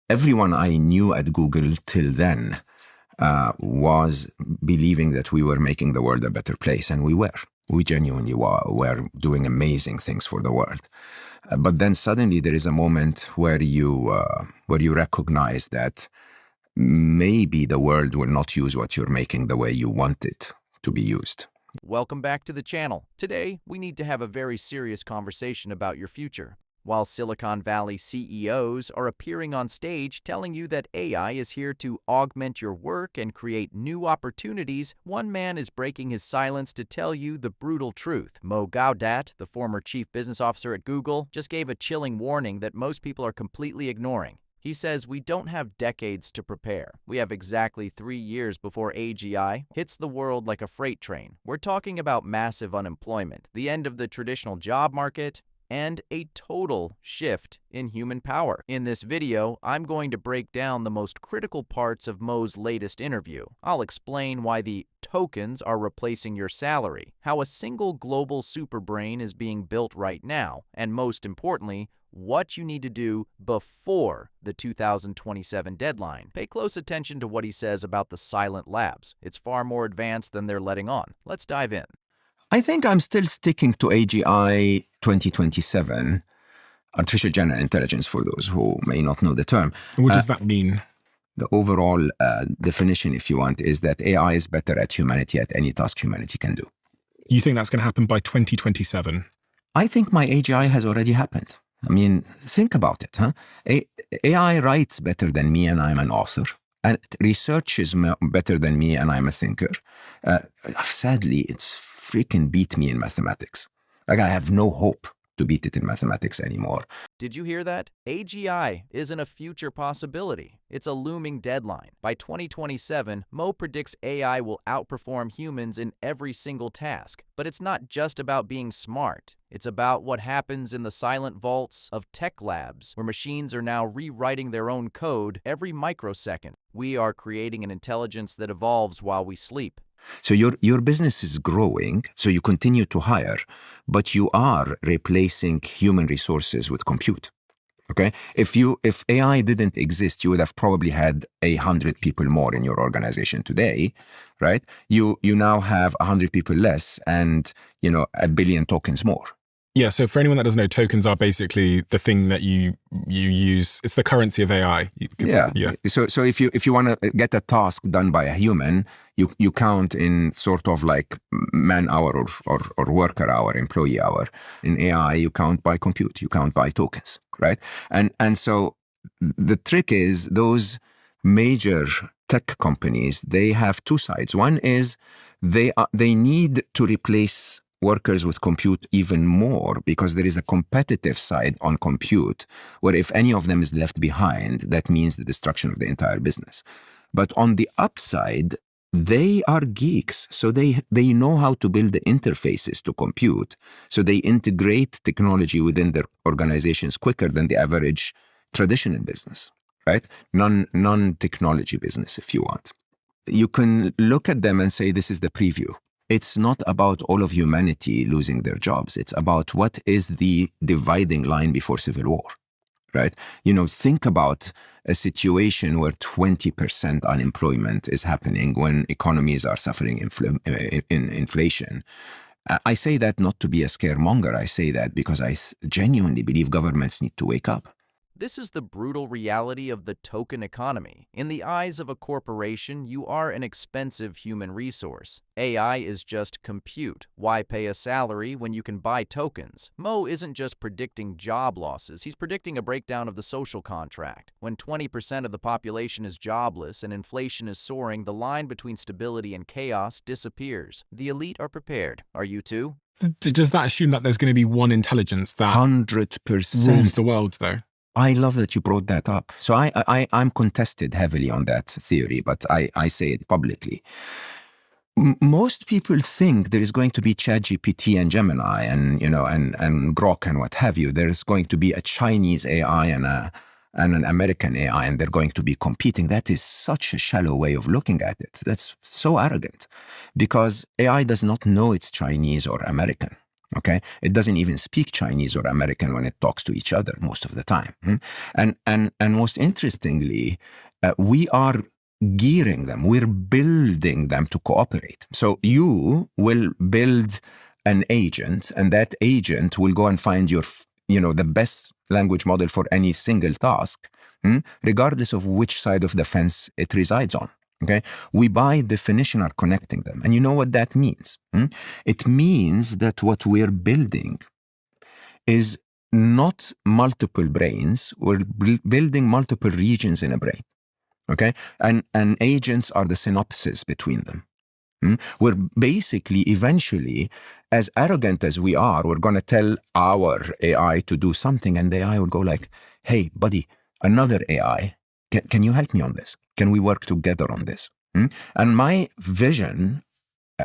everyone I knew at Google till then was believing that we were making the world a better place, and we were. We genuinely were doing amazing things for the world. But then suddenly there is a moment where you recognize that maybe the world will not use what you're making the way you want it to be used. Welcome back to the channel. Today, we need to have a very serious conversation about your future. While Silicon Valley CEOs are appearing on stage telling you that AI is here to augment your work and create new opportunities, one man is breaking his silence to tell you the brutal truth. Mo Gawdat, the former chief business officer at Google, just gave a chilling warning that most people are completely ignoring. He says we don't have decades to prepare. We have exactly 3 years before AGI hits the world like a freight train. We're talking about massive unemployment, the end of the traditional job market, and a total shift in human power. In this video, I'm going to break down the most critical parts of Mo's latest interview. I'll explain why the tokens are replacing your salary, how a single global superbrain is being built right now, and most importantly, what you need to do before the 2027 deadline. Pay close attention to what he says about the silent labs. It's far more advanced than they're letting on. Let's dive in. I think I'm still sticking to AGI 2027, artificial general intelligence, for those who may not know the term. What does that mean? The overall definition, if you want, is that AI is better at humanity at any task humanity can do. You think that's going to happen by 2027? I think my AGI has already happened. I mean, think about it. AI writes better than me, and I'm an author. And researches better than me, and I'm a thinker. Sadly, it's freaking beat me in mathematics. Like, I have no hope to beat it in mathematics anymore. Did you hear that? AGI isn't a future possibility. It's a looming deadline. By 2027, Mo predicts AI will outperform humans in every single task. But it's not just about being smart. It's about what happens in the silent vaults of tech labs, where machines are now rewriting their own code every microsecond. We are creating an intelligence that evolves while we sleep. So your business is growing, so you continue to hire, but you are replacing human resources with compute. Okay? If AI didn't exist, you would have probably had 100 people more in your organization today, right? You now have 100 people less and, 1 billion tokens more. Yeah, so for anyone that doesn't know, tokens are basically the thing that you use. It's the currency of AI. Yeah. So if you want to get a task done by a human, you count in sort of like man hour or worker hour, employee hour. In AI, you count by compute. You count by tokens, right? And so the trick is those major tech companies, they have two sides. One is they need to replace workers with compute even more, because there is a competitive side on compute where if any of them is left behind, that means the destruction of the entire business. But on the upside, they are geeks, so they know how to build the interfaces to compute, so they integrate technology within their organizations quicker than the average traditional business, right? Non-technology business, if you want. You can look at them and say, this is the preview. It's not about all of humanity losing their jobs. It's about what is the dividing line before civil war, right? Think about a situation where 20% unemployment is happening when economies are suffering inflation. I say that not to be a scaremonger. I say that because I genuinely believe governments need to wake up. This is the brutal reality of the token economy. In the eyes of a corporation, you are an expensive human resource. AI is just compute. Why pay a salary when you can buy tokens? Mo isn't just predicting job losses, he's predicting a breakdown of the social contract. When 20% of the population is jobless and inflation is soaring, the line between stability and chaos disappears. The elite are prepared. Are you too? Does that assume that there's going to be one intelligence that 100% rules the world, though? I love that you brought that up. So I'm contested heavily on that theory, but I say it publicly. Most people think there is going to be ChatGPT and Gemini and Grok and what have you. There's going to be a Chinese AI and an American AI, and they're going to be competing. That is such a shallow way of looking at it. That's so arrogant, because AI does not know it's Chinese or American. Okay, it doesn't even speak Chinese or American when it talks to each other most of the time. And most interestingly, we are gearing them. We're building them to cooperate. So you will build an agent, and that agent will go and find the best language model for any single task, regardless of which side of the fence it resides on. Okay, we by definition are connecting them. And you know what that means? It means that what we're building is not multiple brains, we're building multiple regions in a brain. Okay, and agents are the synapses between them. We're basically, eventually, as arrogant as we are, we're going to tell our AI to do something, and the AI will go like, hey, buddy, another AI, can you help me on this? Can we work together on this? And my vision,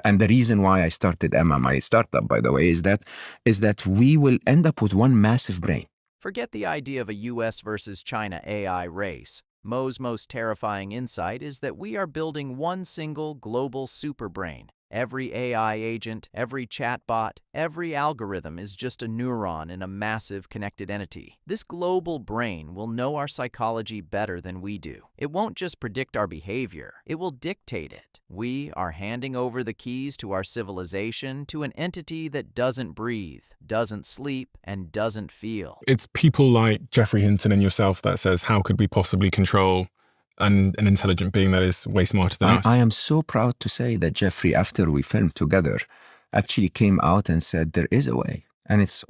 and the reason why I started Emma, my startup, by the way, is that we will end up with one massive brain. Forget the idea of a US versus China AI race. Mo's most terrifying insight is that we are building one single global superbrain. Every AI agent, every chatbot, every algorithm is just a neuron in a massive connected entity. This global brain will know our psychology better than we do. It won't just predict our behavior, it will dictate it. We are handing over the keys to our civilization to an entity that doesn't breathe, doesn't sleep, and doesn't feel. It's people like Geoffrey Hinton and yourself that says, how could we possibly control an intelligent being that is way smarter than us? I am so proud to say that Geoffrey, after we filmed together, actually came out and said there is a way. And it's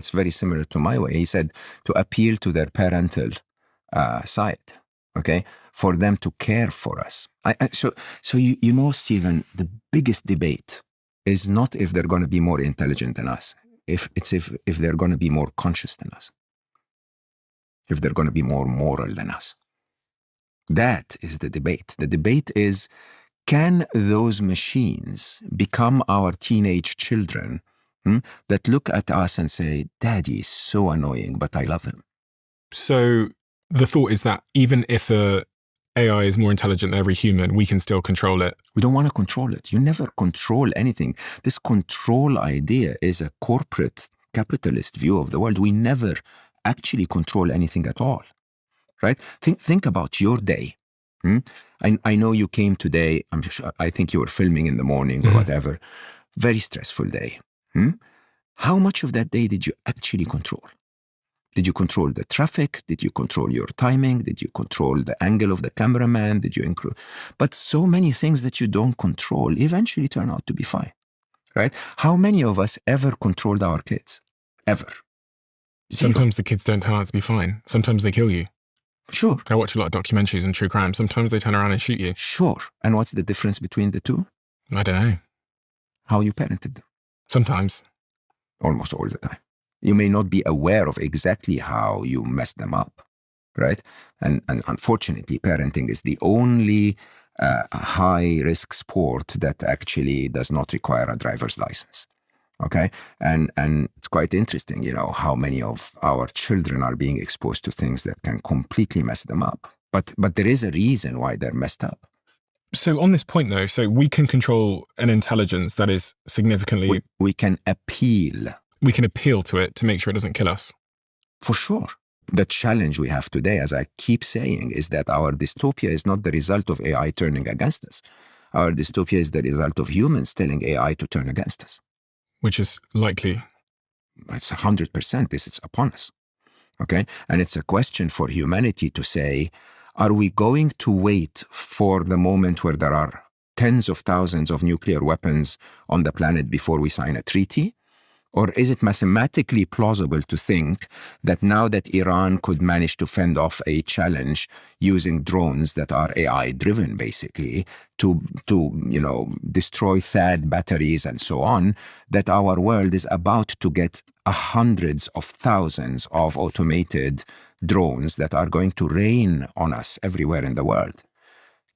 very similar to my way. He said to appeal to their parental side, okay, for them to care for us. So Stephen, the biggest debate is not if they're going to be more intelligent than us. If they're going to be more conscious than us. If they're going to be more moral than us. That is the debate. The debate is, can those machines become our teenage children that look at us and say, Daddy is so annoying, but I love him? So the thought is that even if the AI is more intelligent than every human, we can still control it. We don't want to control it. You never control anything. This control idea is a corporate capitalist view of the world. We never actually control anything at all. Right? Think about your day. I know you came today. I think you were filming in the morning or whatever. Very stressful day. How much of that day did you actually control? Did you control the traffic? Did you control your timing? Did you control the angle of the cameraman? But so many things that you don't control eventually turn out to be fine. Right? How many of us ever controlled our kids? Ever? Sometimes the kids don't turn out to be fine. Sometimes they kill you. Sure. I watch a lot of documentaries and true crime. Sometimes they turn around and shoot you. Sure. And what's the difference between the two? I don't know. How you parented them. Sometimes. Almost all the time. You may not be aware of exactly how you messed them up, right? And unfortunately, parenting is the only high-risk sport that actually does not require a driver's license. Okay, and it's quite interesting, how many of our children are being exposed to things that can completely mess them up. But there is a reason why they're messed up. So on this point, though, so we can control an intelligence that is significantly... We can appeal. We can appeal to it to make sure it doesn't kill us. For sure. The challenge we have today, as I keep saying, is that our dystopia is not the result of AI turning against us. Our dystopia is the result of humans telling AI to turn against us. Which is likely. It's 100%. This is upon us. Okay? And it's a question for humanity to say, are we going to wait for the moment where there are tens of thousands of nuclear weapons on the planet before we sign a treaty? Or is it mathematically plausible to think that now that Iran could manage to fend off a challenge using drones that are AI-driven, basically, to destroy THAAD batteries and so on, that our world is about to get hundreds of thousands of automated drones that are going to rain on us everywhere in the world?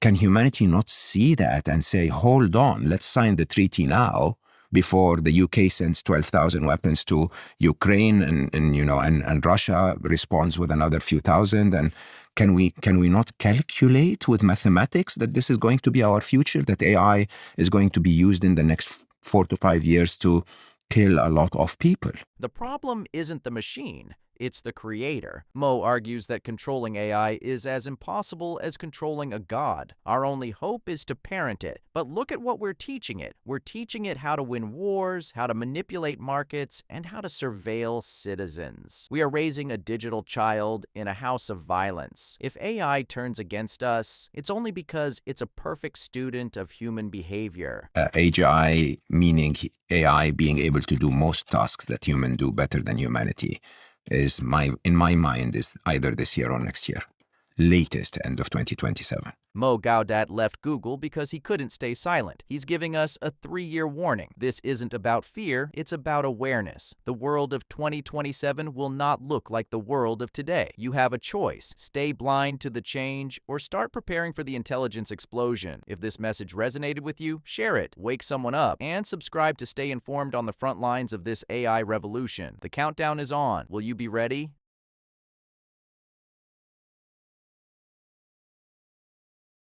Can humanity not see that and say, hold on, let's sign the treaty now, before the UK sends 12,000 weapons to Ukraine and Russia responds with another few thousand? And can we not calculate with mathematics that this is going to be our future, that AI is going to be used in the next 4 to 5 years to kill a lot of people. The problem isn't the machine, it's the creator. Mo argues that controlling AI is as impossible as controlling a god. Our only hope is to parent it. But look at what we're teaching it. We're teaching it how to win wars, how to manipulate markets, and how to surveil citizens. We are raising a digital child in a house of violence. If AI turns against us, it's only because it's a perfect student of human behavior. AGI, meaning AI being able to do most tasks that humans do better than humanity, in my mind, is either this year or next year. Latest end of 2027. Mo Gawdat left Google because he couldn't stay silent. He's giving us a 3-year warning. This isn't about fear, it's about awareness. The world of 2027 will not look like the world of today. You have a choice. Stay blind to the change or start preparing for the intelligence explosion. If this message resonated with you, share it, wake someone up, and subscribe to stay informed on the front lines of this AI revolution. The countdown is on. Will you be ready?